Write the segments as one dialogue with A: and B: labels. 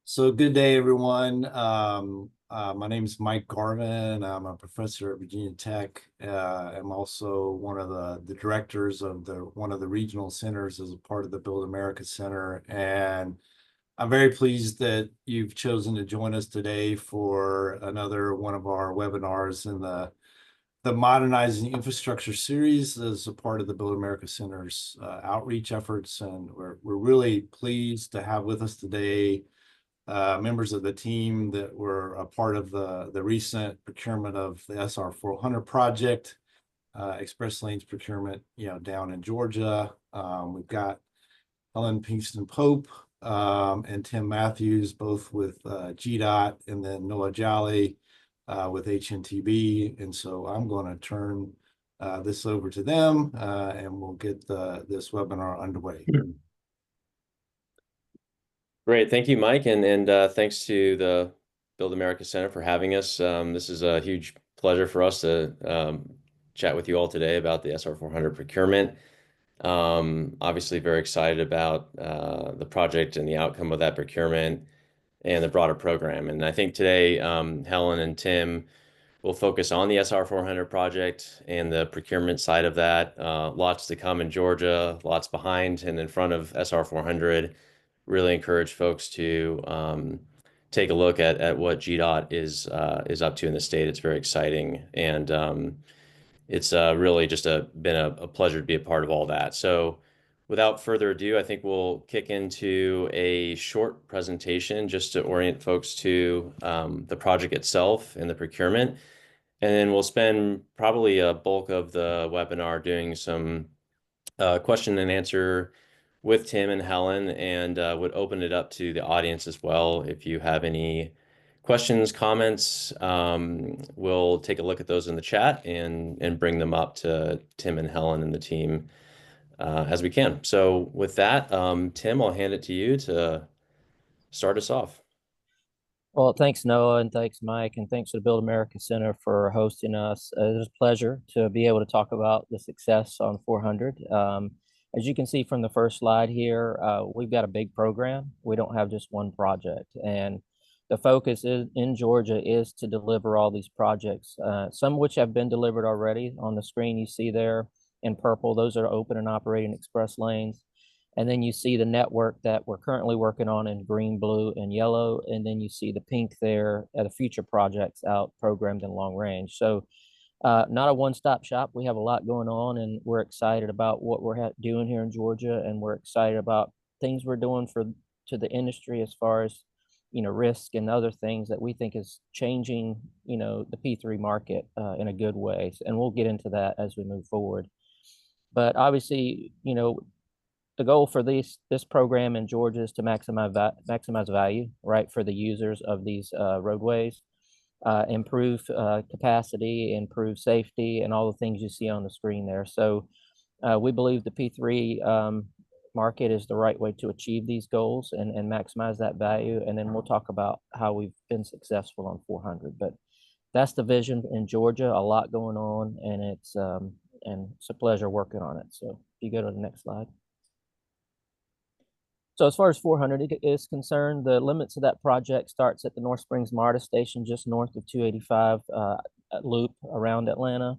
A: So good day, everyone. My name is Mike Garvin. I'm a professor at Virginia Tech. I'm also one of the directors of one of the regional centers as a part of the Build America Center. And I'm very pleased that you've chosen to join us today for another one of our webinars in the Modernizing Infrastructure series as a part of the Build America Center's outreach efforts. And we're really pleased to have with us today members of the team that were a part of the recent procurement of the SR 400 project, express lanes procurement, down in Georgia. We've got Helen Pinkston Pope and Tim Matthews, both with GDOT, and then Noah Jolly with HNTB. And so I'm going to turn this over to them and we'll get this webinar underway.
B: Great. Thank you, Mike. And thanks to the Build America Center for having us. This is a huge pleasure for us to chat with you all today about the SR 400 procurement. Obviously, very excited about the project and the outcome of that procurement and the broader program. And I think today, Helen and Tim will focus on the SR 400 project and the procurement side of that. Lots to come in Georgia, lots behind and in front of SR 400. Really encourage folks to take a look at what GDOT is up to in the state. It's very exciting, and it's really just been a pleasure to be a part of all that. So, without further ado, I think we'll kick into a short presentation just to orient folks to the project itself and the procurement, and then we'll spend probably a bulk of the webinar doing some question and answer with Tim and Helen, and would open it up to the audience as well. If you have any questions, comments, we'll take a look at those in the chat and bring them up to Tim and Helen and the team as we can. So with that, Tim, I'll hand it to you to start us off.
C: Well, thanks, Noah, and thanks, Mike, and thanks to the Build America Center for hosting us. It was a pleasure to be able to talk about the success on 400. As you can see from the first slide here, we've got a big program. We don't have just one project. And the focus in Georgia is to deliver all these projects, some of which have been delivered already. On the screen you see there in purple, those are open and operating express lanes. And then you see the network that we're currently working on in green, blue, and yellow. And then you see the pink there at the future projects out programmed in long range. So not a one-stop shop. We have a lot going on, and we're excited about what we're doing here in Georgia. And we're excited about things we're doing to the industry as far as, risk and other things that we think is changing, the P3 market in a good way. And we'll get into that as we move forward. But obviously, the goal for this program in Georgia is to maximize value, right, for the users of these roadways, improve capacity, improve safety, and all the things you see on the screen there. So we believe the P3 market is the right way to achieve these goals and maximize that value. And then we'll talk about how we've been successful on 400. But that's the vision in Georgia. A lot going on, and it's a pleasure working on it. So if you go to the next slide. So as far as 400 is concerned, the limits of that project starts at the North Springs MARTA station, just north of 285 loop around Atlanta.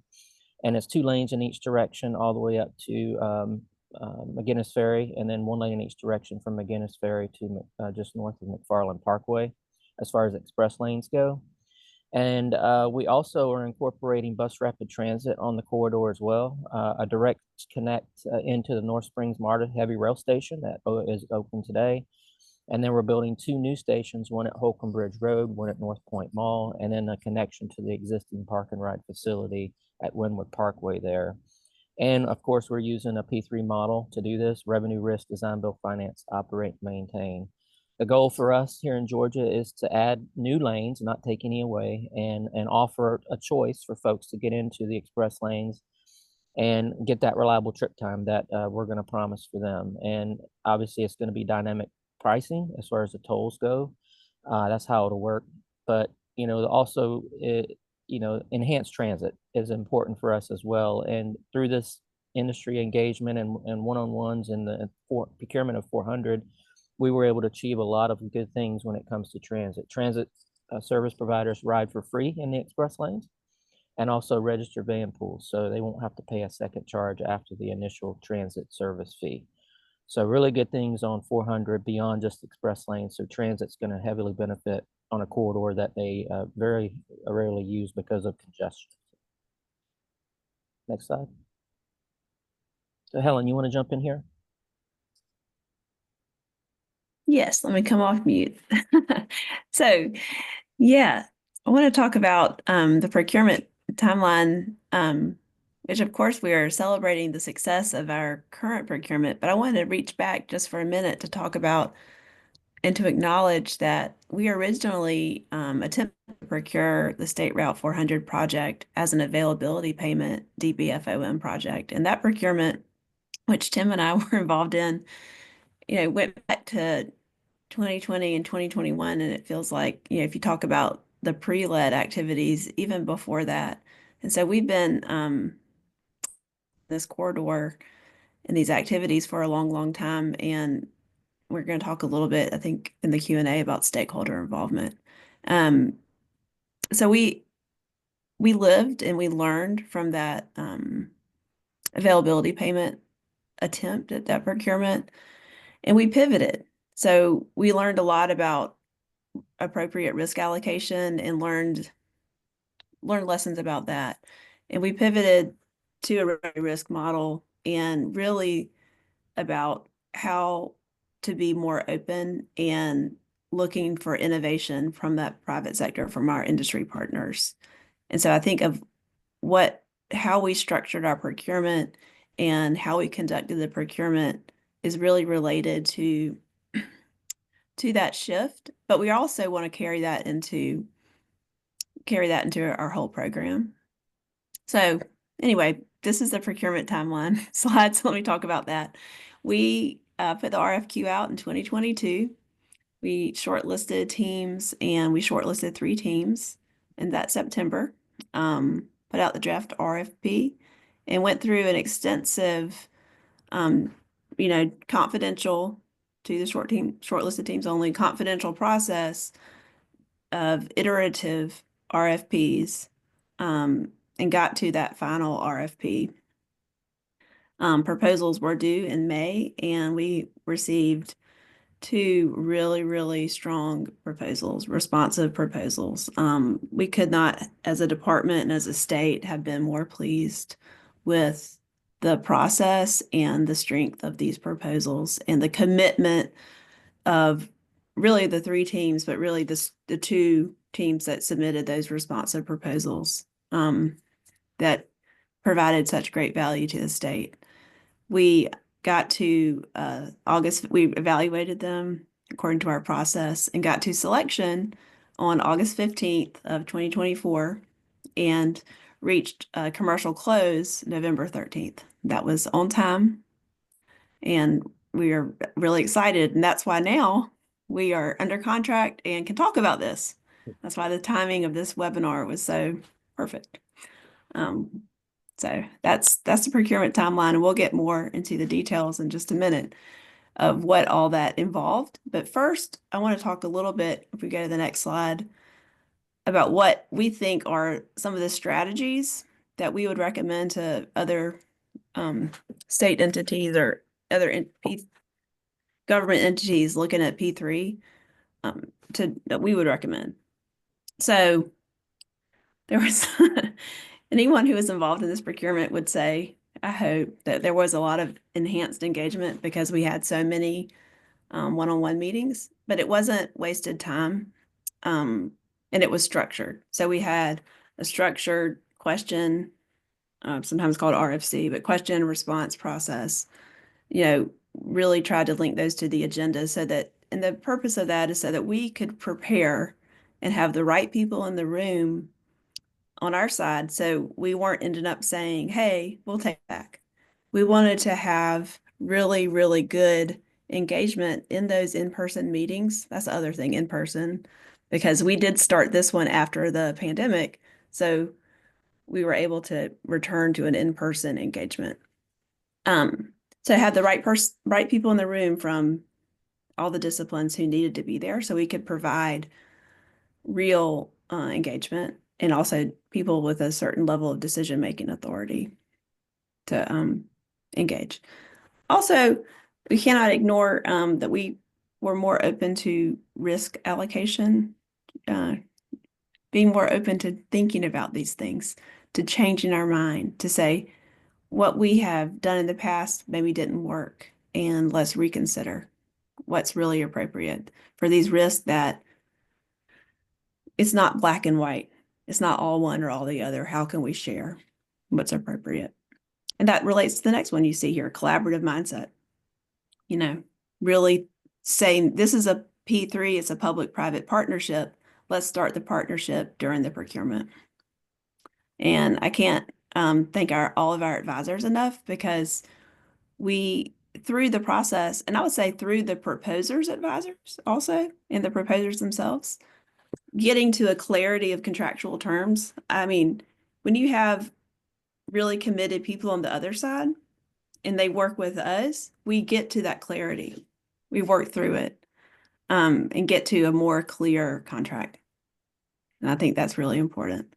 C: And it's 2 lanes in each direction all the way up to McGinnis Ferry, and then 1 lane in each direction from McGinnis Ferry to just north of McFarland Parkway, as far as express lanes go. And we also are incorporating bus rapid transit on the corridor as well, a direct connect into the North Springs MARTA heavy rail station that is open today. And then we're building 2 new stations, one at Holcomb Bridge Road, one at North Point Mall, and then a connection to the existing park and ride facility at Wynwood Parkway there. And of course, we're using a P3 model to do this: revenue, risk, design, build, finance, operate, maintain. The goal for us here in Georgia is to add new lanes, not take any away, and offer a choice for folks to get into the express lanes and get that reliable trip time that we're going to promise for them. And obviously, it's going to be dynamic pricing as far as the tolls go. That's how it'll work. But also, enhanced transit is important for us as well. And through this industry engagement and one-on-ones in the procurement of 400, we were able to achieve a lot of good things when it comes to transit. Transit service providers ride for free in the express lanes and also register van pools, so they won't have to pay a second charge after the initial transit service fee. So really good things on 400 beyond just express lanes. So transit's going to heavily benefit on a corridor that they very rarely use because of congestion. Next slide. So Helen, you want to jump in here?
D: Yes, let me come off mute. So, yeah, I want to talk about the procurement timeline, which of course we are celebrating the success of our current procurement, but I wanted to reach back just for a minute to talk about and to acknowledge that we originally attempted to procure the State Route 400 project as an availability payment DBFOM project. And that procurement, which Tim and I were involved in, went back to 2020 and 2021, and it feels like, if you talk about the pre-lead activities, even before that. And so we've been this corridor and these activities for a long, long time. And we're going to talk a little bit, I think, in the Q&A about stakeholder involvement. So we lived and we learned from that availability payment attempt at that procurement, and we pivoted. So we learned a lot about appropriate risk allocation and learned lessons about that. And we pivoted to a risk model and really about how to be more open and looking for innovation from that private sector, from our industry partners. And so I think of how we structured our procurement and how we conducted the procurement is really related to that shift, but we also want to carry that into our whole program. So anyway, this is the procurement timeline slide. So let me talk about that. We put the RFQ out in 2022. We shortlisted teams, and we shortlisted 3 teams in that September. Put out the draft RFP and went through an extensive, confidential to the shortlisted teams only, confidential process of iterative RFPs, and got to that final RFP. Proposals were due in May, and we received 2 really, really strong proposals, responsive proposals. We could not, as a department and as a state, have been more pleased with the process and the strength of these proposals and the commitment of really the 3 teams, but really the 2 teams that submitted those responsive proposals that provided such great value to the state. We got to August, we evaluated them according to our process and got to selection on August 15th of 2024 and reached a commercial close November 13th. That was on time, and we are really excited. And that's why now we are under contract and can talk about this. That's why the timing of this webinar was so perfect. So that's the procurement timeline, and we'll get more into the details in just a minute of what all that involved. But first, I want to talk a little bit, if we go to the next slide, about what we think are some of the strategies that we would recommend to other state entities or other government entities looking at P3 that we would recommend. So there was anyone who was involved in this procurement would say, I hope, that there was a lot of enhanced engagement because we had so many one-on-one meetings, but it wasn't wasted time, and it was structured. So we had a structured question, sometimes called RFC, but question and response process, really tried to link those to the agenda so that, and the purpose of that is so that we could prepare and have the right people in the room on our side. So we weren't ended up saying, hey, we'll take it back. We wanted to have really, really good engagement in those in-person meetings. That's the other thing, in person, because we did start this one after the pandemic. So we were able to return to an in-person engagement. So have the right people in the room, from all the disciplines who needed to be there so we could provide real engagement and also people with a certain level of decision-making authority to engage. Also, we cannot ignore that we were more open to risk allocation, being more open to thinking about these things, to changing our mind, to say what we have done in the past maybe didn't work, and let's reconsider what's really appropriate for these risks that it's not black and white. It's not all one or all the other. How can we share what's appropriate? And that relates to the next one you see here, collaborative mindset. You know, really saying this is a P3, it's a public-private partnership. Let's start the partnership during the procurement. And I can't thank all of our advisors enough, because we, through the process, and I would say through the proposers' advisors also, and the proposers themselves, getting to a clarity of contractual terms. I mean, when you have really committed people on the other side and they work with us, we get to that clarity. We work through it and get to a more clear contract. And I think that's really important.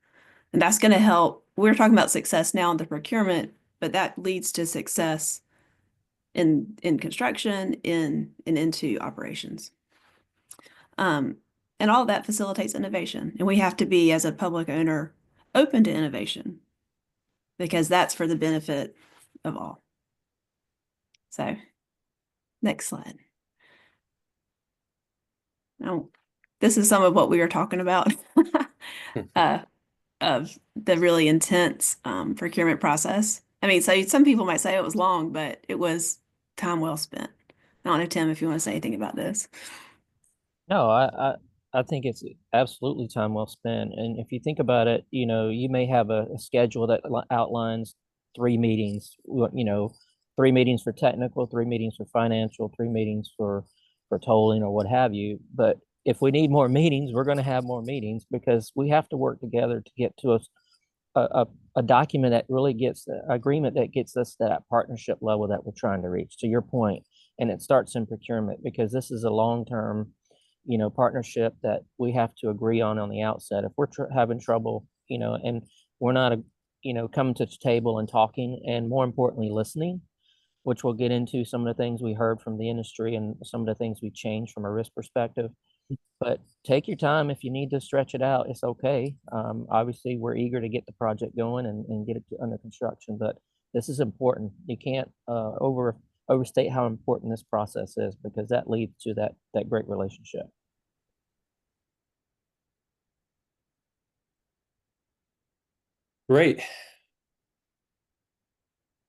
D: And that's going to help. We're talking about success now in the procurement, but that leads to success in construction, and into operations. And all of that facilitates innovation. And we have to be, as a public owner, open to innovation, because that's for the benefit of all. So, next slide. Now, this is some of what we were talking about of the really intense procurement process. I mean, so some people might say it was long, but it was time well spent. I don't know, Tim, if you want to say anything about this.
C: No, I think it's absolutely time well spent. And if you think about it, you may have a schedule that outlines 3 meetings, 3 meetings for technical, 3 meetings for financial, 3 meetings for tolling or what have you. But if we need more meetings, we're going to have more meetings, because we have to work together to get to a document that really gets the agreement that gets us to that partnership level that we're trying to reach, to your point. And it starts in procurement, because this is a long-term partnership that we have to agree on the outset. If we're having trouble, and we're not, coming to the table and talking, and more importantly, listening, which we'll get into some of the things we heard from the industry and some of the things we changed from a risk perspective. But take your time. If you need to stretch it out, it's okay. Obviously, we're eager to get the project going and get it under construction, but this is important. You can't overstate how important this process is, because that leads to that great relationship.
B: Great.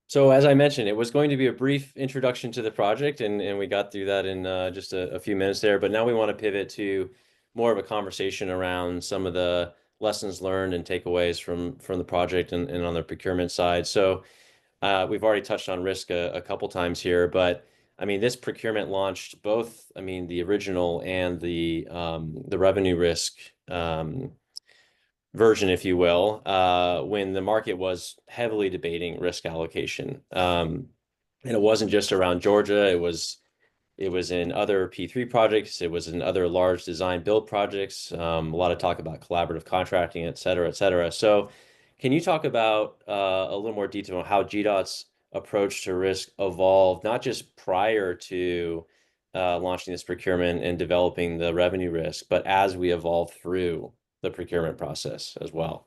B: So as I mentioned, it was going to be a brief introduction to the project, and we got through that in just a few minutes there. But now we want to pivot to more of a conversation around some of the lessons learned and takeaways from the project and on the procurement side. So we've already touched on risk a couple times here, but I mean, this procurement launched both, I mean, the original and the revenue risk version, if you will, when the market was heavily debating risk allocation. And it wasn't just around Georgia, it was in other P3 projects, it was in other large design build projects, a lot of talk about collaborative contracting, et cetera, et cetera. So can you talk about a little more detail on how GDOT's approach to risk evolved, not just prior to launching this procurement and developing the revenue risk, but as we evolve through the procurement process as well?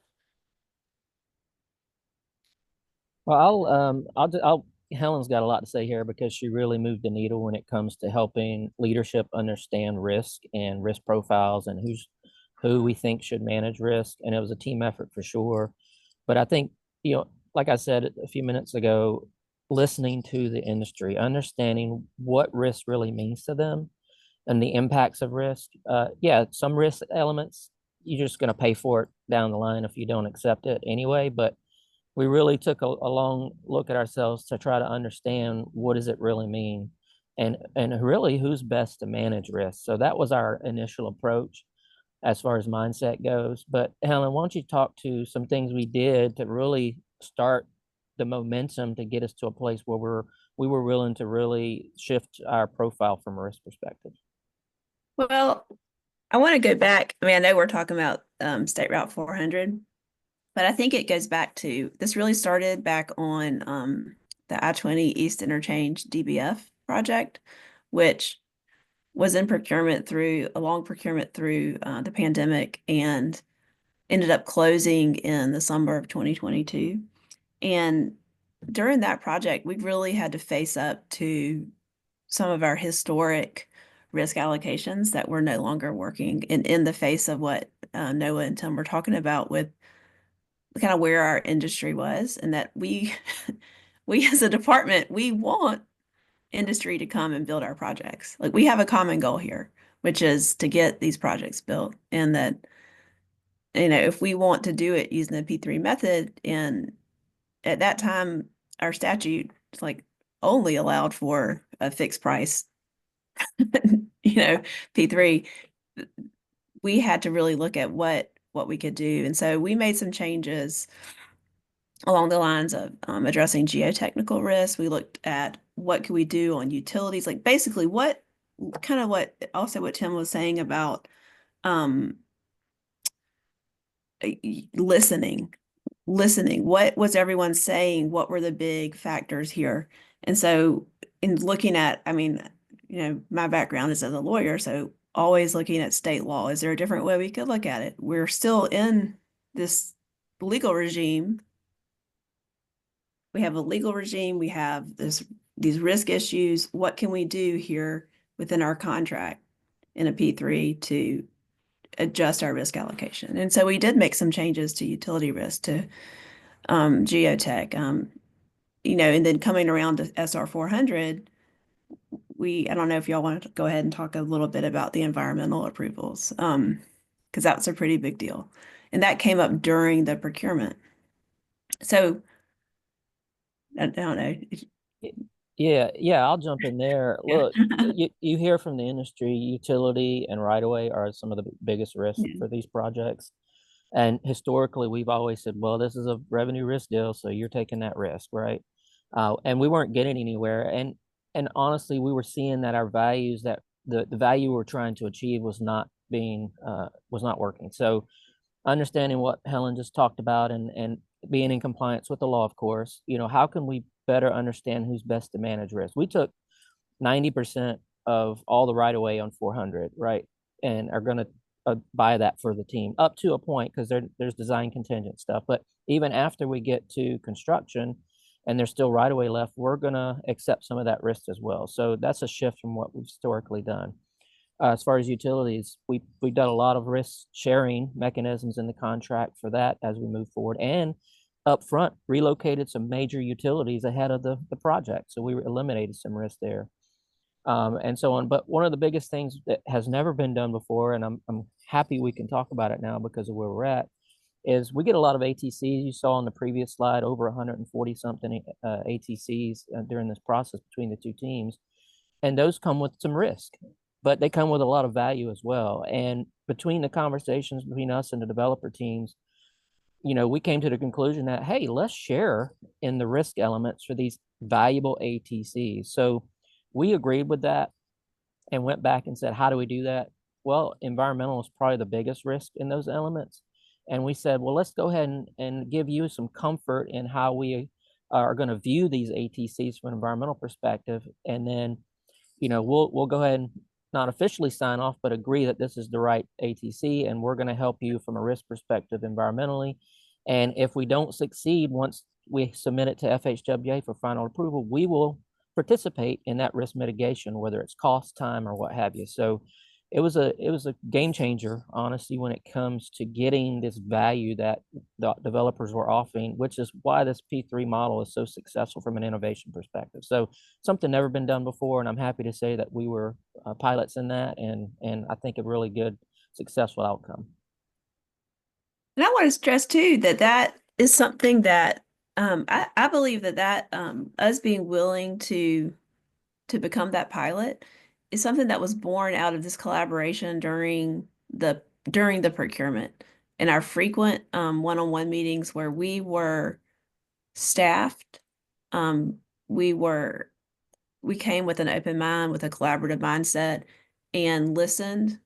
C: Well, I'll Helen's got a lot to say here, because she really moved the needle when it comes to helping leadership understand risk and risk profiles, and who we think should manage risk. And it was a team effort for sure. But I think, like I said a few minutes ago, listening to the industry, understanding what risk really means to them and the impacts of risk. Yeah, some risk elements, you're just going to pay for it down the line if you don't accept it anyway. But we really took a long look at ourselves to try to understand, what does it really mean, and really who's best to manage risk. So that was our initial approach as far as mindset goes. But Helen, why don't you talk to some things we did to really start the momentum to get us to a place where we were willing to really shift our profile from a risk perspective.
D: Well, I want to go back. I mean, I know we're talking about State Route 400, but I think it goes back to, this really started back on the I-20 East Interchange DBF project, which was in procurement through a long procurement through the pandemic and ended up closing in the summer of 2022. And during that project, we really had to face up to some of our historic risk allocations that were no longer working, and in the face of what Noah and Tim were talking about with kind of where our industry was, and that we we as a department, we want industry to come and build our projects. Like, we have a common goal here, which is to get these projects built, and that, you know, if we want to do it using the P3 method, and at that time our statute like only allowed for a fixed price, you know, P3, we had to really look at what we could do. And so we made some changes along the lines of addressing geotechnical risks. We looked at what could we do on utilities, like basically what Tim was saying about listening. What was everyone saying? What were the big factors here? And so in looking at, I mean, you know, my background is as a lawyer, so always looking at state law. Is there a different way we could look at it? We're still in this legal regime. We have a legal regime. We have these risk issues. What can we do here within our contract in a P3 to adjust our risk allocation? And so we did make some changes to utility risk, to geotech, you know, and then coming around to SR 400, I don't know if y'all want to go ahead and talk a little bit about the environmental approvals, because that's a pretty big deal. And that came up during the procurement. So I don't know.
C: Yeah, I'll jump in there. Look, you hear from the industry, utility and right-of-way are some of the biggest risks for these projects. And historically, we've always said, well, this is a revenue risk deal, so you're taking that risk, right? And we weren't getting anywhere. And honestly, we were seeing that our values, that the value we were trying to achieve was not working. So understanding what Helen just talked about, and being in compliance with the law, of course, you know, how can we better understand who's best to manage risk? We took 90% of all the right of way on 400, right? And are going to buy that for the team up to a point, because there's design contingent stuff. But even after we get to construction and there's still right of way left, we're going to accept some of that risk as well. So that's a shift from what we've historically done. As far as utilities, we've done a lot of risk sharing mechanisms in the contract for that as we move forward, and upfront relocated some major utilities ahead of the project. So we eliminated some risk there, and so on. But one of the biggest things that has never been done before, and I'm happy we can talk about it now because of where we're at, is we get a lot of ATCs. You saw on the previous slide, over 140 something ATCs during this process between the two teams. And those come with some risk, but they come with a lot of value as well. And between the conversations between us and the developer teams, you know, we came to the conclusion that, hey, let's share in the risk elements for these valuable ATCs. So we agreed with that and went back and said, how do we do that? Well, environmental is probably the biggest risk in those elements. And we said, well, let's go ahead and give you some comfort in how we are going to view these ATCs from an environmental perspective. And then, you know, we'll go ahead and not officially sign off, but agree that this is the right ATC, and we're going to help you from a risk perspective environmentally. And if we don't succeed, once we submit it to FHWA for final approval, we will participate in that risk mitigation, whether it's cost, time, or what have you. So it was a game changer, honestly, when it comes to getting this value that the developers were offering, which is why this P3 model is so successful from an innovation perspective. So something never been done before, and I'm happy to say that we were pilots in that, and I think a really good, successful outcome.
D: And I want to stress too that is something that I believe that us being willing to become that pilot is something that was born out of this collaboration during the procurement and our frequent one-on-one meetings where we were staffed, we were we came with an open mind, with a collaborative mindset, and listened.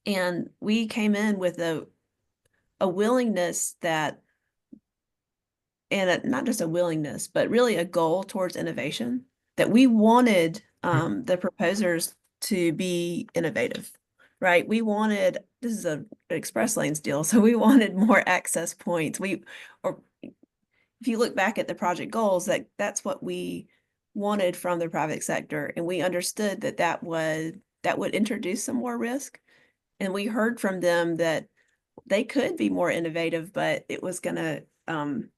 D: And we came in with a willingness that, and not just a willingness, but really a goal towards innovation, that we wanted the proposers to be innovative, right? We wanted, this is an express lanes deal, so we wanted more access points. Or if you look back at the project goals, that's what we wanted from the private sector, and we understood that would introduce some more risk. And we heard from them that they could be more innovative, but it was going to,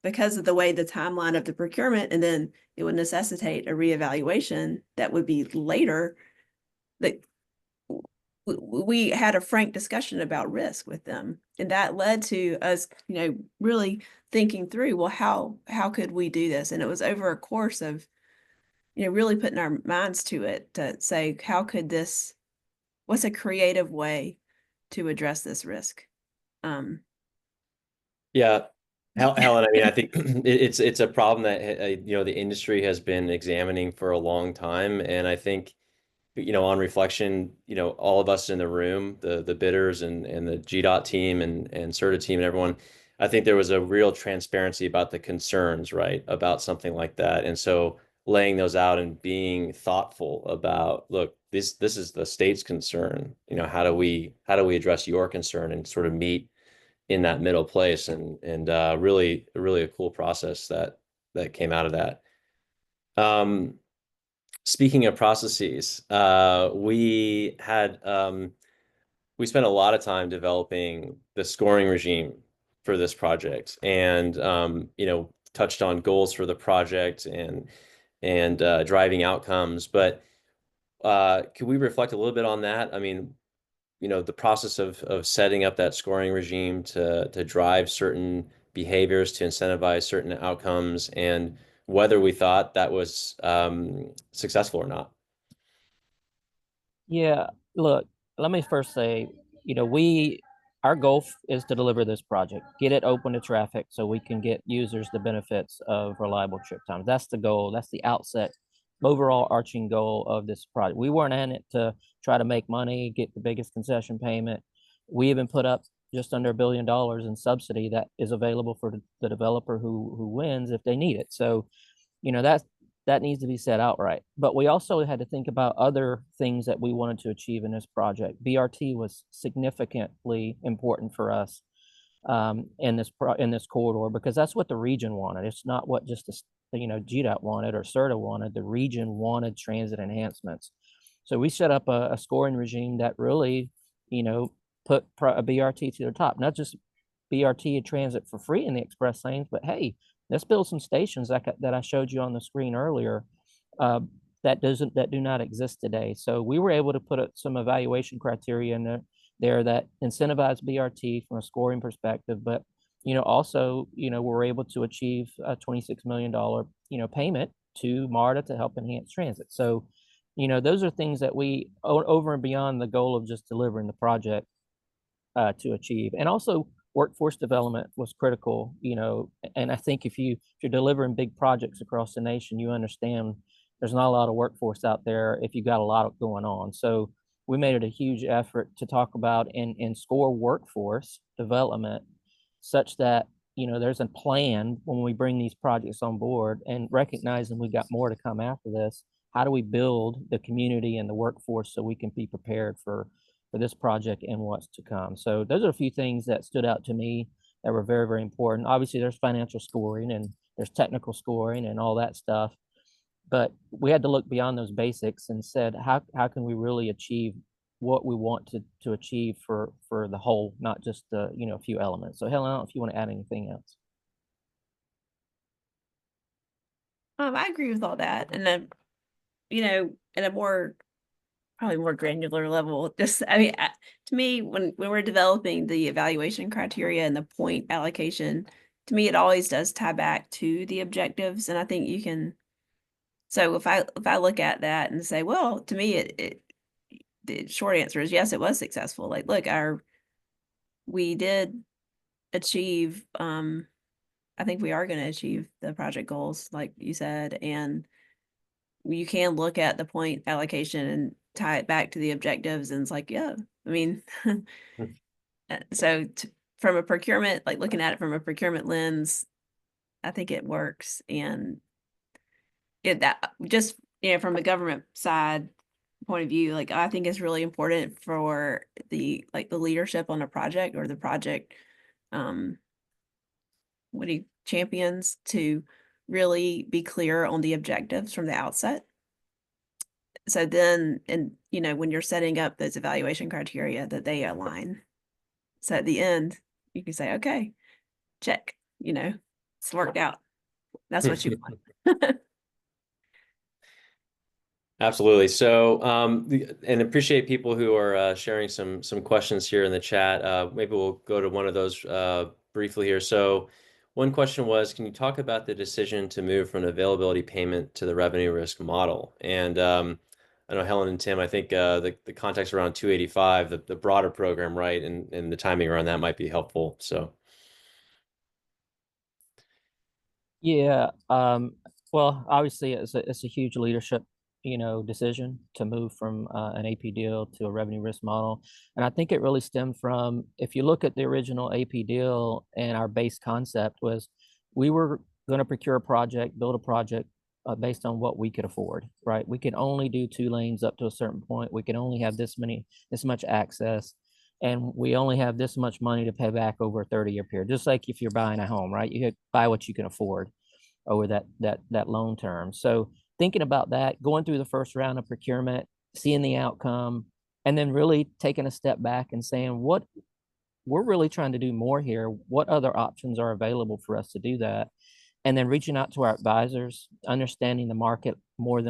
D: because of the way the timeline of the procurement, and then it would necessitate a reevaluation that would be later, that we had a frank discussion about risk with them. And that led to us, really thinking through, well, how could we do this? And it was over a course of, really putting our minds to it to say, what's a creative way to address this risk?
B: Yeah, Helen, I mean, I think it's a problem that the industry has been examining for a long time, and I think on reflection, all of us in the room, the bidders and the GDOT team and CERTA team and everyone, I think there was a real transparency about the concerns, right, about something like that, and so laying those out and being thoughtful about, look, this is the state's concern, how do we address your concern and sort of meet in that middle place, and really a cool process that came out of that. Speaking of processes, we spent a lot of time developing the scoring regime for this project, and touched on goals for the project and driving outcomes. But could we reflect a little bit on that? I mean, the process of setting up that scoring regime to drive certain behaviors, to incentivize certain outcomes, and whether we thought that was successful or not.
C: Yeah, look, let me first say, our goal is to deliver this project, get it open to traffic so we can get users the benefits of reliable trip times. That's the goal. That's the outset, overall arching goal of this project. We weren't in it to try to make money, get the biggest concession payment. We even put up just under $1 billion in subsidy that is available for the developer who wins if they need it. So, that needs to be said outright. But we also had to think about other things that we wanted to achieve in this project. BRT was significantly important for us in this corridor, because that's what the region wanted. It's not what just GDOT wanted or CERTA wanted. The region wanted transit enhancements. So we set up a scoring regime that really, put a BRT to the top, not just BRT and transit for free in the express lanes, but hey, let's build some stations that I showed you on the screen earlier that do not exist today. So we were able to put some evaluation criteria in there that incentivize BRT from a scoring perspective, but also we're able to achieve a $26 million payment to MARTA to help enhance transit. So those are things that we, over and beyond the goal of just delivering the project, to achieve. And also workforce development was critical, and I think if you're delivering big projects across the nation, you understand there's not a lot of workforce out there if you got a lot going on. So we made it a huge effort to talk about and score workforce development such that, there's a plan when we bring these projects on board, and recognizing we got more to come after this. How do we build the community and the workforce so we can be prepared for this project and what's to come? So those are a few things that stood out to me that were very, very important. Obviously, there's financial scoring and there's technical scoring and all that stuff, but we had to look beyond those basics and said, how can we really achieve what we want to achieve for the whole, not just a few elements. So Helen, I don't know if you want to add anything else.
D: I agree with all that, and then at a probably more granular level, just to me, when we're developing the evaluation criteria and the point allocation, to me it always does tie back to the objectives. And I think you can, so if I look at that and say, well, to me the short answer is yes, it was successful. Like, look, we did achieve, I think we are going to achieve the project goals, like you said, and you can look at the point allocation and tie it back to the objectives, and it's like, yeah, I mean, so from a procurement, like looking at it from a procurement lens, I think it works. And that just, from the government side point of view, like I think it's really important for the leadership on a project, or the project champions, to really be clear on the objectives from the outset. So then, and when you're setting up those evaluation criteria, that they align. So at the end, you can say, okay, check, it's worked out. That's what you want.
B: Absolutely. So, and appreciate people who are sharing some questions here in the chat. Maybe we'll go to one of those briefly here. So, one question was, can you talk about the decision to move from an availability payment to the revenue risk model? And I know Helen and Tim, I think the context around 285, the broader program, right, and the timing around that might be helpful. So.
C: Yeah. Well, obviously it's a huge leadership, decision to move from an AP deal to a revenue risk model. And I think it really stemmed from, if you look at the original AP deal, and our base concept was we were going to procure a project, build a project based on what we could afford, right? We could only do 2 lanes up to a certain point. We could only have this much access. And we only have this much money to pay back over a 30-year period. Just like if you're buying a home, right? You buy what you can afford over that loan term. So thinking about that, going through the first round of procurement, seeing the outcome, and then really taking a step back and saying, what we're really trying to do more here. What other options are available for us to do that? And then reaching out to our advisors, understanding the market more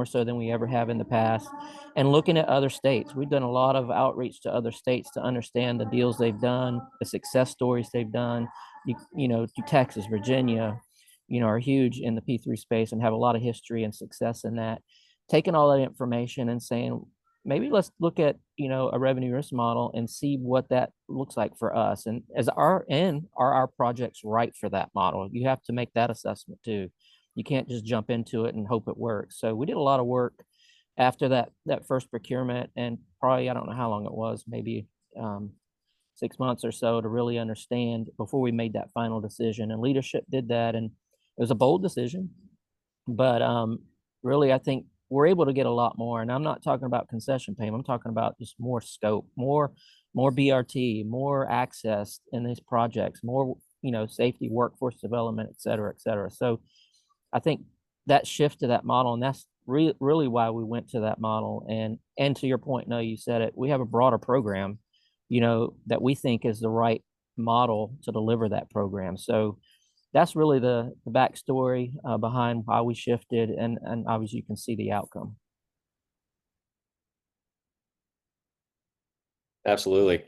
C: so than we ever have in the past, and looking at other states. We've done a lot of outreach to other states to understand the deals they've done, the success stories they've done. Texas, Virginia, are huge in the P3 space and have a lot of history and success in that. Taking all that information and saying, maybe let's look at a revenue risk model and see what that looks like for us, and are our projects right for that model. You have to make that assessment too. You can't just jump into it and hope it works. So we did a lot of work after that first procurement, and probably, I don't know how long it was, maybe 6 months or so, to really understand before we made that final decision. And leadership did that, and it was a bold decision, but really, I think we're able to get a lot more. And I'm not talking about concession payment. I'm talking about just more scope, more BRT, more access in these projects, more, safety, workforce development, et cetera, et cetera. So I think that shift to that model, and that's really why we went to that model. And to your point, no, you said it, we have a broader program, that we think is the right model to deliver that program. So that's really the backstory behind why we shifted, and obviously you can see the outcome.
B: Absolutely.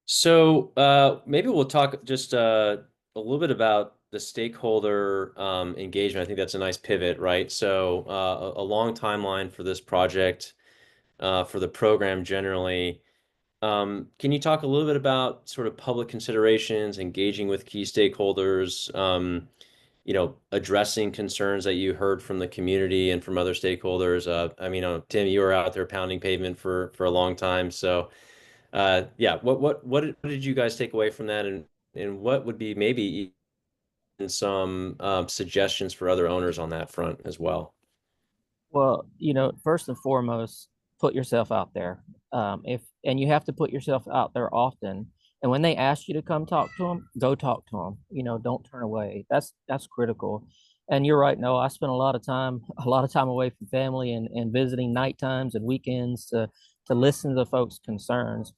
B: So maybe we'll talk just a little bit about the stakeholder engagement. I think that's a nice pivot, right? So a long timeline for this project, for the program generally. Can you talk a little bit about sort of public considerations, engaging with key stakeholders, addressing concerns that you heard from the community and from other stakeholders? I mean, Tim, you were out there pounding pavement for a long time. So, yeah, what did you guys take away from that, and what would be maybe some suggestions for other owners on that front as well?
C: Well, first and foremost, put yourself out there. And you have to put yourself out there often. And when they ask you to come talk to them, go talk to them. Don't turn away. That's critical. And you're right, Noah. I spent a lot of time away from family, and visiting night times and weekends to listen to the folks' concerns.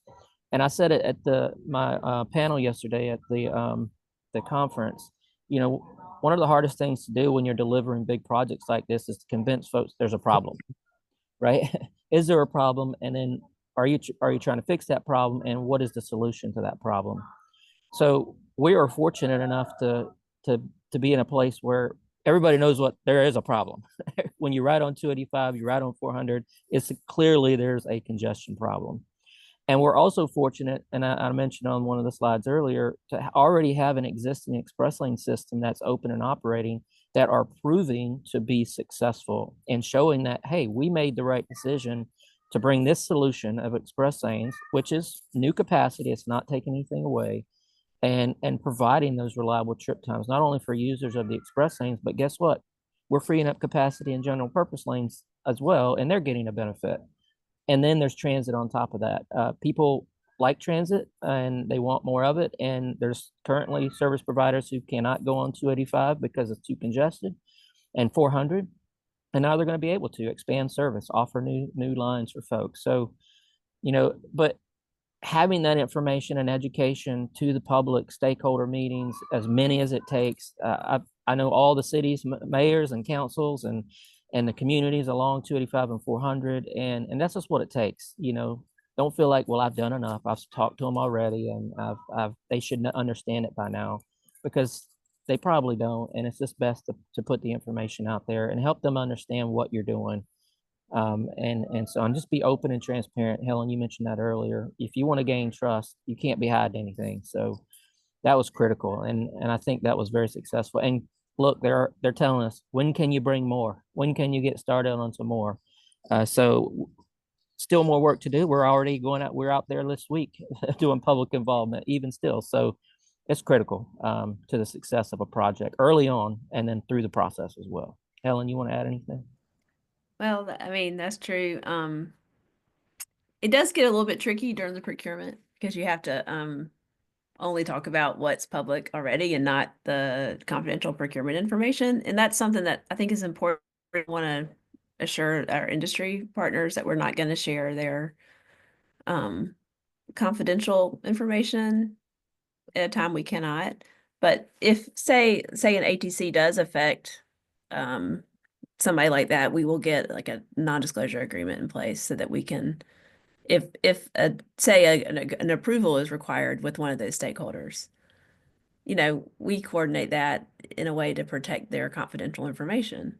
C: And I said it at my panel yesterday at the conference. One of the hardest things to do when you're delivering big projects like this is to convince folks there's a problem, right? Is there a problem? And then are you trying to fix that problem? And what is the solution to that problem? So we are fortunate enough to be in a place where everybody knows there is a problem. When you ride on 285, you ride on 400, it's clearly there's a congestion problem. And we're also fortunate, and I mentioned on one of the slides earlier, to already have an existing express lane system that's open and operating that are proving to be successful and showing that, hey, we made the right decision to bring this solution of express lanes, which is new capacity, it's not taking anything away, and providing those reliable trip times, not only for users of the express lanes, but guess what? We're freeing up capacity in general purpose lanes as well, and they're getting a benefit. And then there's transit on top of that. People like transit and they want more of it. And there's currently service providers who cannot go on 285 because it's too congested, and 400. And now they're going to be able to expand service, offer new lines for folks. So, but having that information and education to the public, stakeholder meetings, as many as it takes. I know all the cities, mayors and councils and the communities along 285 and 400, and that's just what it takes. Don't feel like, well, I've done enough. I've talked to them already, and they should understand it by now, because they probably don't. And it's just best to put the information out there and help them understand what you're doing. And so, and just be open and transparent. Helen, you mentioned that earlier. If you want to gain trust, you can't be hiding anything. So that was critical, and I think that was very successful. And look, they're telling us, when can you bring more? When can you get started on some more? So still more work to do. We're already going out. We're out there this week doing public involvement, even still. So it's critical to the success of a project early on, and then through the process as well. Helen, you want to add anything?
D: Well, I mean, that's true. It does get a little bit tricky during the procurement because you have to only talk about what's public already and not the confidential procurement information. And that's something that I think is important. We want to assure our industry partners that we're not going to share their confidential information at a time we cannot. But if say an ATC does affect somebody like that, we will get like a non-disclosure agreement in place so that we can, if an approval is required with one of those stakeholders, we coordinate that in a way to protect their confidential information,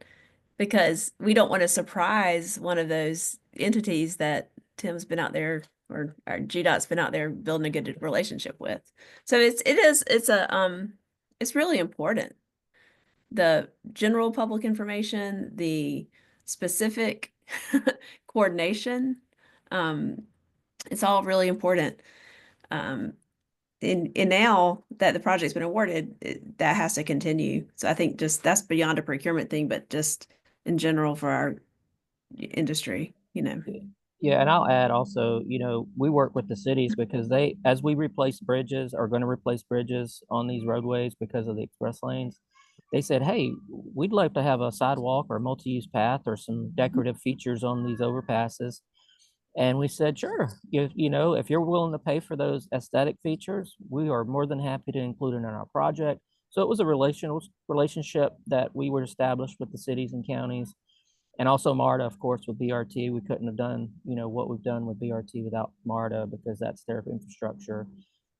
D: because we don't want to surprise one of those entities that Tim's been out there, or our GDOT's been out there building a good relationship with. So it's really important. The general public information, the specific coordination, it's all really important. And now that the project's been awarded, that has to continue. So I think just that's beyond a procurement thing, but just in general for our industry.
C: Yeah, and I'll add also, we work with the cities because as we replace bridges, are going to replace bridges on these roadways because of the express lanes. They said, hey, we'd like to have a sidewalk or a multi-use path or some decorative features on these overpasses. And we said, sure, if you're willing to pay for those aesthetic features, we are more than happy to include it in our project. So it was a relationship that we were established with the cities and counties. And also MARTA, of course, with BRT. We couldn't have done, what we've done with BRT without MARTA, because that's their infrastructure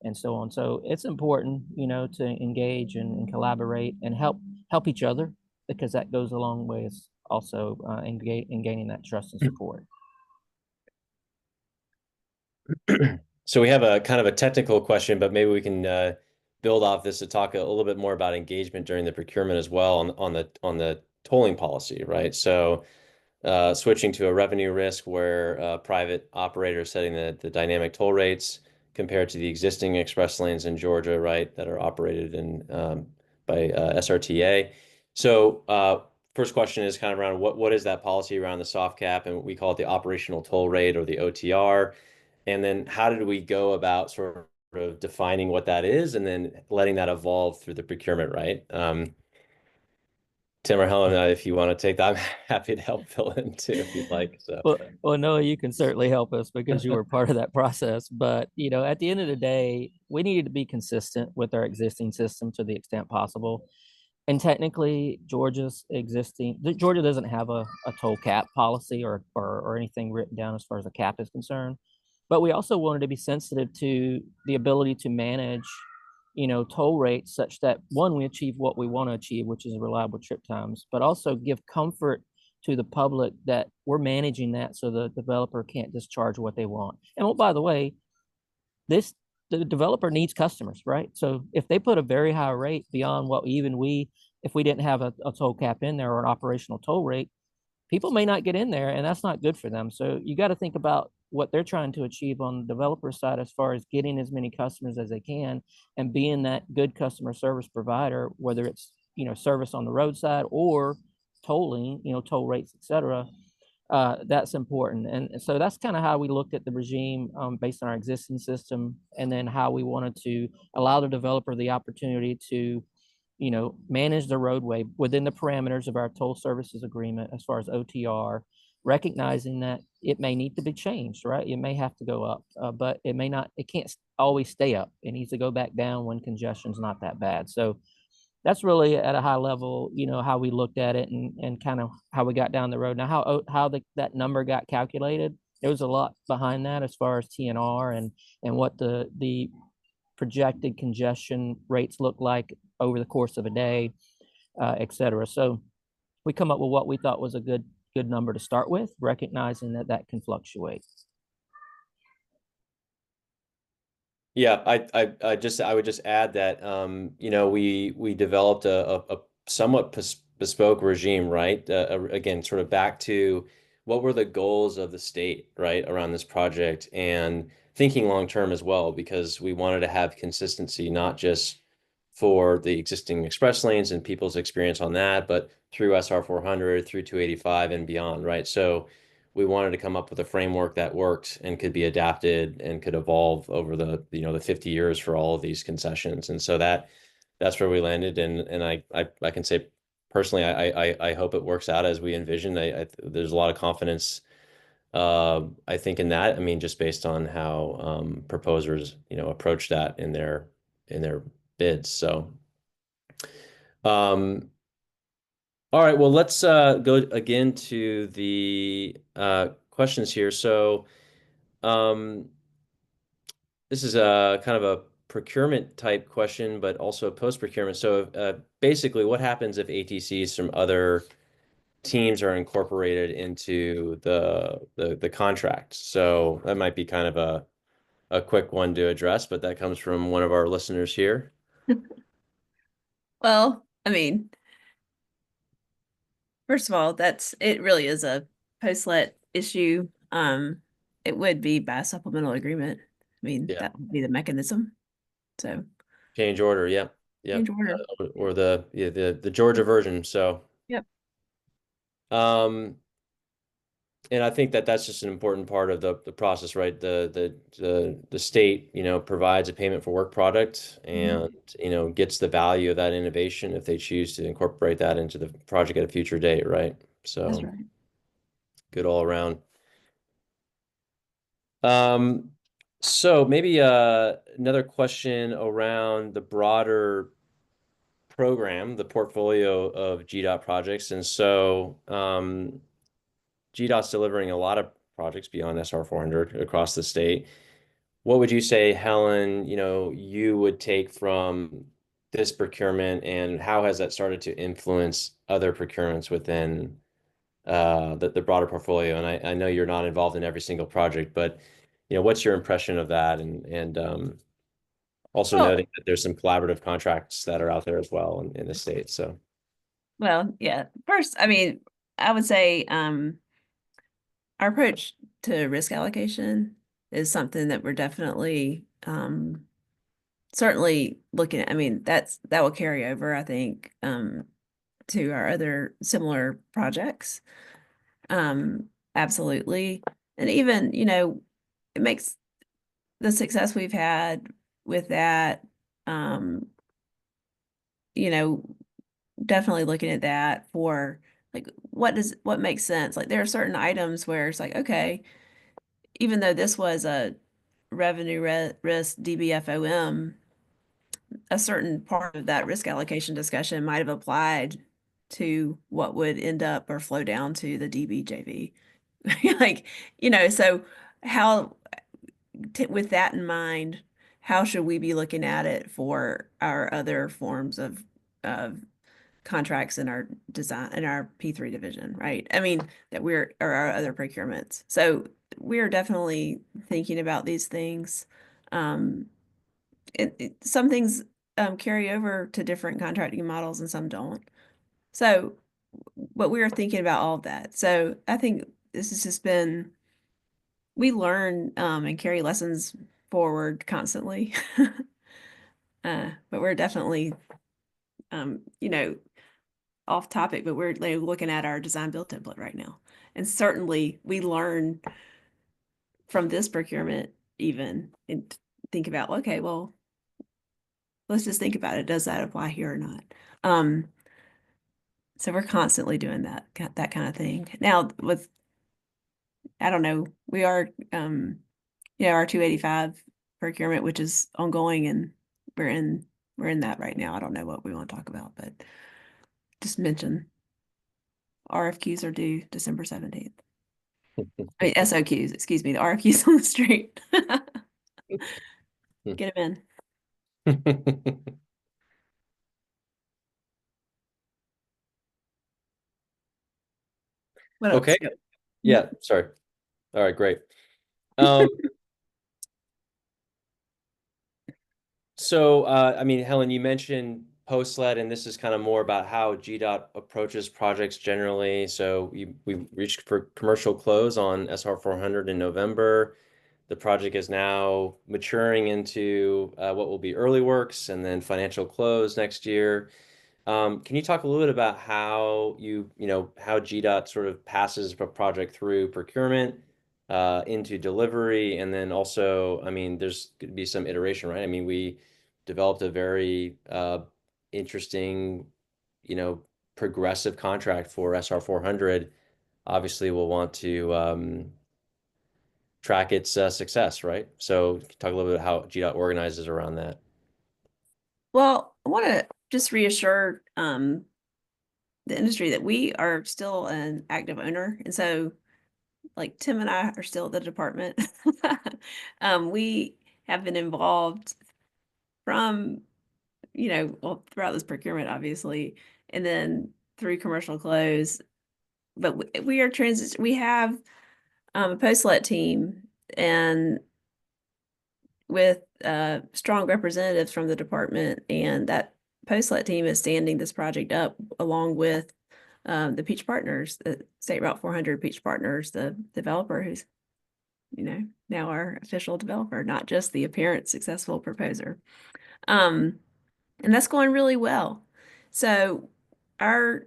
C: and so on. So it's important, to engage and collaborate and help each other, because that goes a long ways also in gaining that trust and support.
B: So we have a kind of a technical question, but maybe we can build off this to talk a little bit more about engagement during the procurement as well on the tolling policy, right? So switching to a revenue risk where private operators setting the dynamic toll rates compared to the existing express lanes in Georgia, right, that are operated by SRTA. So first question is kind of around what is that policy around the soft cap, and we call it the operational toll rate, or the OTR. And then how did we go about sort of defining what that is and then letting that evolve through the procurement, right? Tim or Helen, if you want to take that, I'm happy to help fill in too, if you'd like. So,
C: well, Noah, you can certainly help us because you were part of that process. But, at the end of the day, we needed to be consistent with our existing system to the extent possible. And technically, Georgia doesn't have a toll cap policy or anything written down as far as a cap is concerned. But we also wanted to be sensitive to the ability to manage, toll rates such that, one, we achieve what we want to achieve, which is reliable trip times, but also give comfort to the public that we're managing that so the developer can't just charge what they want. And by the way, the developer needs customers, right? So if they put a very high rate beyond what even we if we didn't have a toll cap in there or an operational toll rate, people may not get in there, and that's not good for them. So you got to think about what they're trying to achieve on the developer side as far as getting as many customers as they can and being that good customer service provider, whether it's, service on the roadside or tolling, toll rates, etc. That's important. And so that's kind of how we looked at the regime, based on our existing system, and then how we wanted to allow the developer the opportunity to, manage the roadway within the parameters of our toll services agreement as far as OTR, recognizing that it may need to be changed, right? It may have to go up, but it may not, it can't always stay up. It needs to go back down when congestion's not that bad. So that's really at a high level, how we looked at it, and kind of how we got down the road. Now, how that number got calculated, there was a lot behind that as far as TNR and what the projected congestion rates look like over the course of a day, et cetera. So we come up with what we thought was a good number to start with, recognizing that can fluctuate.
B: Yeah, I would just add that we developed a somewhat bespoke regime, right? Again, sort of back to what were the goals of the state, right, around this project, and thinking long term as well, because we wanted to have consistency, not just for the existing express lanes and people's experience on that, but through SR 400, through 285 and beyond, right? So we wanted to come up with a framework that worked and could be adapted and could evolve over the 50 years for all of these concessions. And so that's where we landed. And I can say personally, I hope it works out as we envisioned. There's a lot of confidence, I think, in that. I mean, just based on how proposers, approach that in their bids. So, all right, well, let's go again to the questions here. So, this is a kind of a procurement type question, but also post-procurement. So, basically, what happens if ATCs from other teams are incorporated into the contract? So that might be kind of a quick one to address, but that comes from one of our listeners here.
D: Well, I mean, first of all, it really is a post-let issue. It would be by supplemental agreement. I mean,
B: Yeah.
D: that would be the mechanism. So
B: Change order, yeah.
D: change order.
B: Or the Georgia version. So
D: Yep.
B: And I think that's just an important part of the process, right? The state, provides a payment for work product and, gets the value of that innovation if they choose to incorporate that into the project at a future date, right? So
D: That's right.
B: good all around. So maybe another question around the broader program, the portfolio of GDOT projects. And so GDOT's delivering a lot of projects beyond SR 400 across the state. What would you say, Helen, you would take from this procurement, and how has that started to influence other procurements within the broader portfolio? And I know you're not involved in every single project, but what's your impression of that? And also
D: Well,
B: noting that there's some collaborative contracts that are out there as well in the state. So,
D: well, yeah. First, I mean, I would say our approach to risk allocation is something that we're definitely certainly looking at. I mean, that will carry over, I think, to our other similar projects. Absolutely. And even, it makes the success we've had with that, definitely looking at that for like, what makes sense? Like, there are certain items where it's like, okay, even though this was a revenue risk DBFOM, a certain part of that risk allocation discussion might have applied to what would end up or flow down to the DBJV. Like, so how, with that in mind, how should we be looking at it for our other forms of contracts in our design, in our P3 division, right? I mean, or our other procurements. So we're definitely thinking about these things. Some things carry over to different contracting models and some don't. So, but we are thinking about all of that. So I think this has just been, we learn and carry lessons forward constantly. But we're definitely, you know, off topic, but we're like, looking at our design build template right now. And certainly we learn from this procurement even and think about, okay, well, let's just think about it. Does that apply here or not? So we're constantly doing that kind of thing. Now with, I don't know, we are, our 285 procurement, which is ongoing, and we're in that right now. I don't know what we want to talk about, but just mention RFQs are due December 17th. I mean, SOQs, excuse me, the RFQs on the street. Get them in. What else?
B: Okay. Yeah, sorry. All right, great. So, I mean, Helen, you mentioned post-let, and this is kind of more about how GDOT approaches projects generally. So we reached for commercial close on SR 400 in November. The project is now maturing into what will be early works and then financial close next year. Can you talk a little bit about how how GDOT sort of passes a project through procurement into delivery, and then also, I mean, there's going to be some iteration, right? I mean, we developed a very interesting, progressive contract for SR 400. Obviously, we'll want to track its success, right? So talk a little bit about how GDOT organizes around that.
D: Well, I want to just reassure the industry that we are still an active owner. And so like Tim and I are still at the department. We have been involved from, well, throughout this procurement, obviously, and then through commercial close. But we are we have a post-let team, and with strong representatives from the department, and that post-let team is standing this project up along with the Peach Partners, the State Route 400 Peach Partners, the developer who's, now our official developer, not just the apparent successful proposer. And that's going really well. So our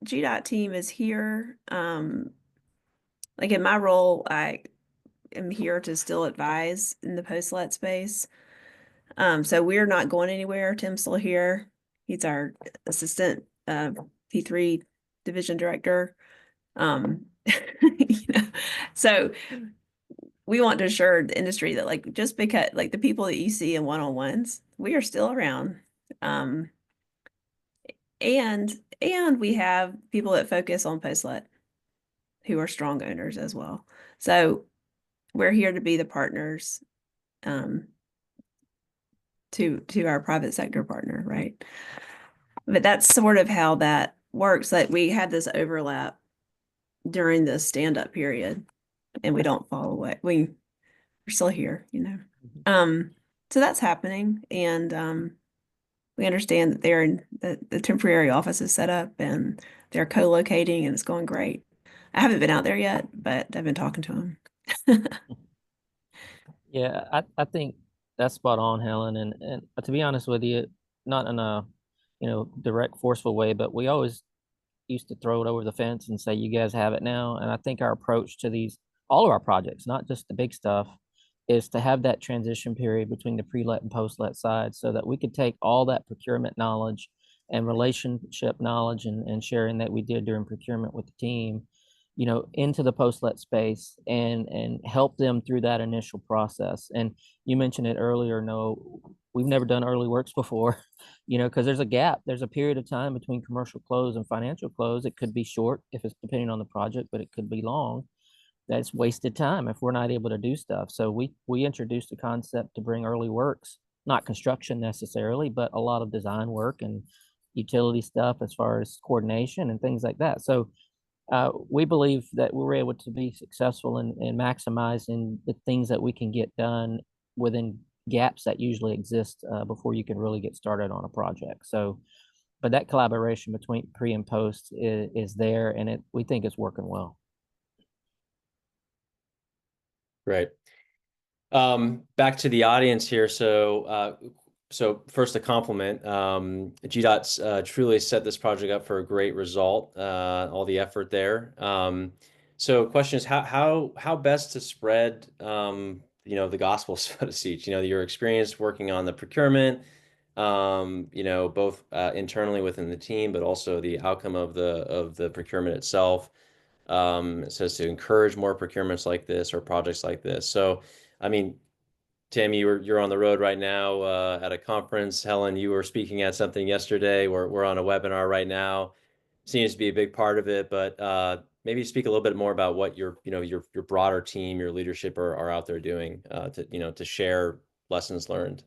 D: GDOT team is here. Like in my role, I am here to still advise in the post-let space. So we're not going anywhere. Tim's still here. He's our assistant P3 division director. So we want to assure the industry that, like, just because, like, the people that you see in one-on-ones, we are still around. And we have people that focus on post-let who are strong owners as well. So we're here to be the partners to our private sector partner, right? But that's sort of how that works. That we have this overlap during the stand-up period, and we don't fall away. We're still here, So that's happening, and we understand that they're in the temporary office is set up, and they're co-locating, and it's going great. I haven't been out there yet, but I've been talking to them.
C: Yeah, I think that's spot on, Helen. And to be honest with you, not in a, direct, forceful way, but we always used to throw it over the fence and say, you guys have it now. And I think our approach to all of our projects, not just the big stuff, is to have that transition period between the pre-let and post-let side so that we could take all that procurement knowledge and relationship knowledge and sharing that we did during procurement with the team, into the post-let space and help them through that initial process. And you mentioned it earlier, no, we've never done early works before, because there's a gap. There's a period of time between commercial close and financial close. It could be short if it's depending on the project, but it could be long. That's wasted time if we're not able to do stuff. So we introduced a concept to bring early works, not construction necessarily, but a lot of design work and utility stuff as far as coordination and things like that. So we believe that we were able to be successful in maximizing the things that we can get done within gaps that usually exist before you can really get started on a project. So but that collaboration between pre and post is there, and we think it's working well.
B: Great. Back to the audience here. So first a compliment. GDOT's truly set this project up for a great result. All the effort there. So question is how best to spread the gospel, so to speak. Your experience working on the procurement, both internally within the team, but also the outcome of the procurement itself. It says to encourage more procurements like this or projects like this. So, I mean, Tim, you're on the road right now at a conference. Helen, you were speaking at something yesterday. We're on a webinar right now. Seems to be a big part of it, but maybe speak a little bit more about what your broader team, your leadership are out there doing to share lessons learned.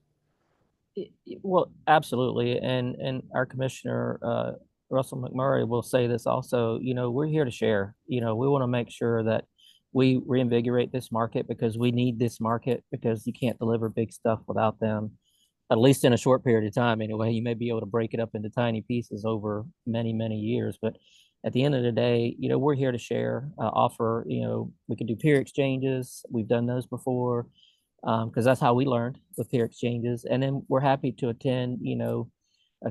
C: Well, absolutely, and our commissioner Russell McMurray will say this also. We're here to share. We want to make sure that we reinvigorate this market, because we need this market, because you can't deliver big stuff without them, at least in a short period of time. Anyway, you may be able to break it up into tiny pieces over many, many years, but at the end of the day, we're here to share, offer. We can do peer exchanges. We've done those before, because that's how we learned with peer exchanges. And then we're happy to attend,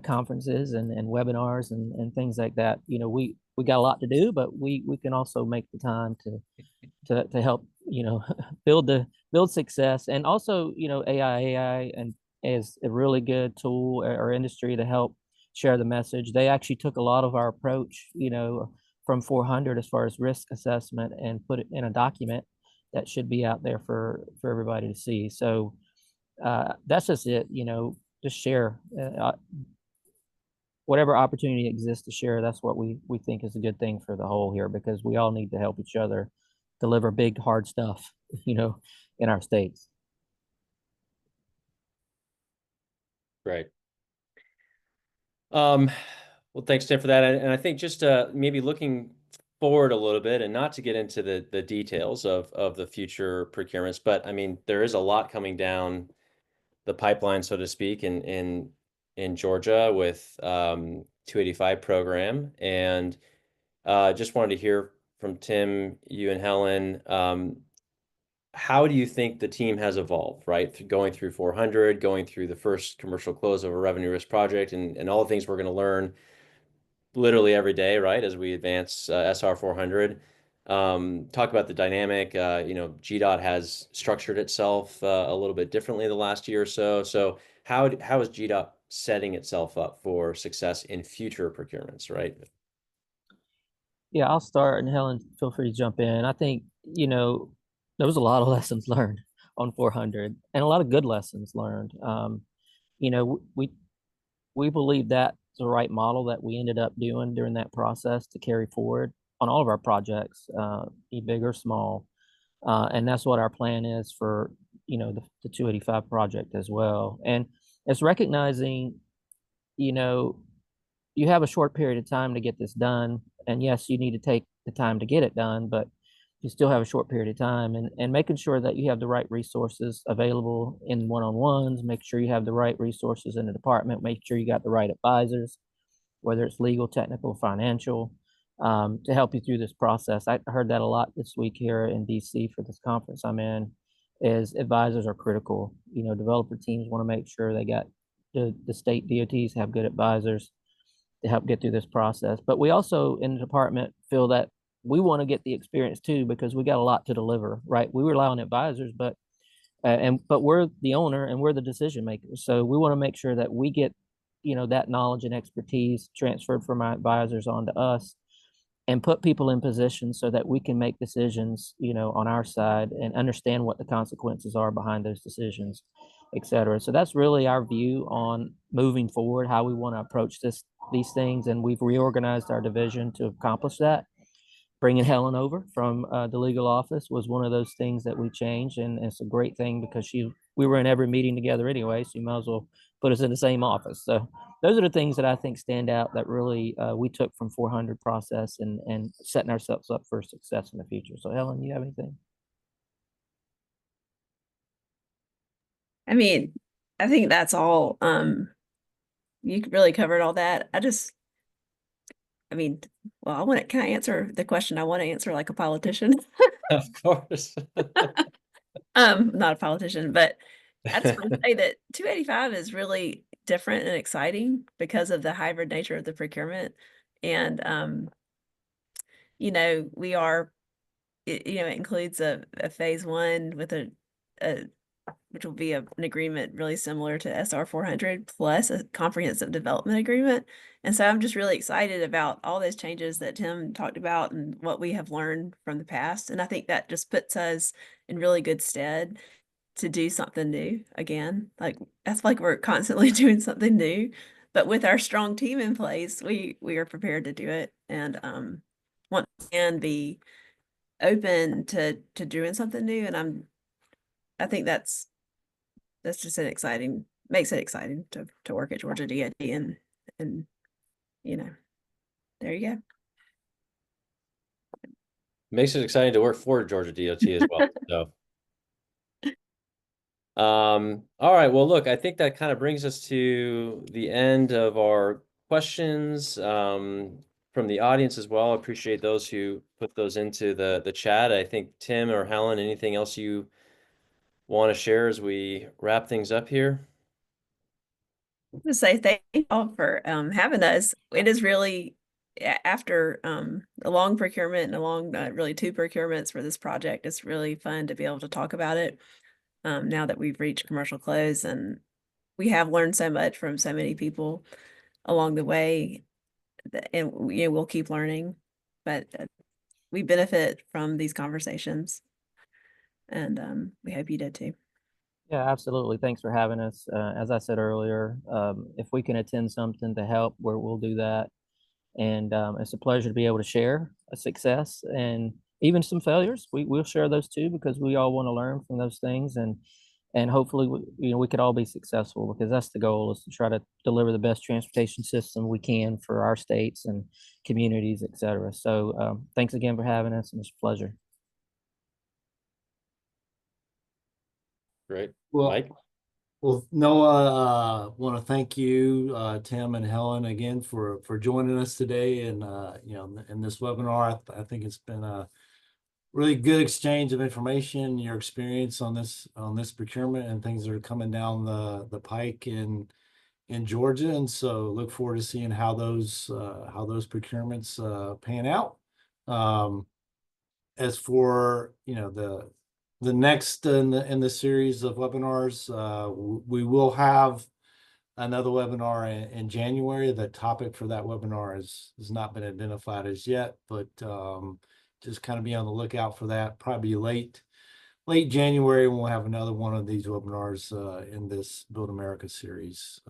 C: conferences and webinars and things like that. We got a lot to do, but we can also make the time to help, build success. And also, AI and is a really good tool or industry to help share the message. They actually took a lot of our approach, from 400 as far as risk assessment, and put it in a document that should be out there for everybody to see. So that's just it. Just share whatever opportunity exists to share. That's what we think is a good thing for the whole here, because we all need to help each other deliver big, hard stuff, in our states.
B: Great. Well, thanks, Tim, for that. And I think just maybe looking forward a little bit, and not to get into the details of the future procurements, but I mean, there is a lot coming down the pipeline, so to speak, in Georgia with 285 program. And just wanted to hear from Tim, you and Helen, how do you think the team has evolved, right? Going through 400, going through the first commercial close of a revenue risk project, and all the things we're going to learn literally every day, right, as we advance SR 400. Talk about the dynamic. GDOT has structured itself a little bit differently the last year or so. So how is GDOT setting itself up for success in future procurements, right?
C: Yeah, I'll start, and Helen, feel free to jump in. I think, there was a lot of lessons learned on 400, and a lot of good lessons learned. We believe that's the right model that we ended up doing during that process to carry forward on all of our projects, be big or small. And that's what our plan is for, the 285 project as well. And it's recognizing, you have a short period of time to get this done. And yes, you need to take the time to get it done, but you still have a short period of time, and making sure that you have the right resources available in one-on-ones, make sure you have the right resources in the department, make sure you got the right advisors, whether it's legal, technical, financial, to help you through this process. I heard that a lot this week here in DC for this conference I'm in, is advisors are critical. Developer teams want to make sure they got the state DOTs have good advisors to help get through this process. But we also in the department feel that we want to get the experience too, because we got a lot to deliver, right? We rely on advisors, but we're the owner and we're the decision makers. So we want to make sure that we get, that knowledge and expertise transferred from our advisors onto us, and put people in position so that we can make decisions, on our side, and understand what the consequences are behind those decisions, et cetera. So that's really our view on moving forward, how we want to approach these things. And we've reorganized our division to accomplish that. Bringing Helen over from the legal office was one of those things that we changed, and it's a great thing because we were in every meeting together anyway, so you might as well put us in the same office. So those are the things that I think stand out that really we took from 400 process and setting ourselves up for success in the future. So Helen, you have anything?
D: I mean, I think that's all you really covered all that. I mean, well, can I answer the question I want to answer like a politician?
B: Of course.
D: Not a politician, but I just want to say that 285 is really different and exciting because of the hybrid nature of the procurement. And, we are, it includes a phase one with a which will be an agreement really similar to SR 400 plus a comprehensive development agreement. And so I'm just really excited about all those changes that Tim talked about and what we have learned from the past. And I think that just puts us in really good stead to do something new again. Like I feel like we're constantly doing something new, but with our strong team in place, we are prepared to do it and once again be open to doing something new. And I think that's just makes it exciting to work at Georgia DOT and there you go.
B: Makes it exciting to work for Georgia DOT as well. So, all right. Well, look, I think that kind of brings us to the end of our questions from the audience as well. I appreciate those who put those into the chat. I think Tim or Helen, anything else you want to share as we wrap things up here?
D: To say thank you all for having us. It is really after a long procurement and a long really two procurements for this project. It's really fun to be able to talk about it now that we've reached commercial close, and we have learned so much from so many people along the way, and we'll keep learning. But we benefit from these conversations, and we hope you did too.
C: Yeah, absolutely. Thanks for having us. As I said earlier, if we can attend something to help, we'll do that. And it's a pleasure to be able to share a success and even some failures. We'll share those too because we all want to learn from those things, and hopefully we could all be successful because that's the goal, is to try to deliver the best transportation system we can for our states and communities, et cetera. So thanks again for having us, and it's a pleasure.
B: Great.
A: Well,
B: Mike?
A: Well, Noah, want to thank you, Tim and Helen, again for joining us today, and in this webinar. I think it's been a really good exchange of information, your experience on this procurement and things that are coming down the pike in Georgia, and so look forward to seeing how those procurements pan out. As for the next in the series of webinars, we will have another webinar in January. The topic for that webinar has not been identified as yet, but just kind of be on the lookout for that. Probably late January, we'll have another one of these webinars in this Build America series.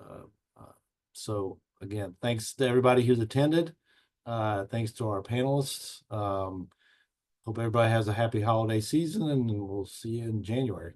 A: So again, thanks to everybody who's attended. Thanks to our panelists. Hope everybody has a happy holiday season, and we'll see you in January.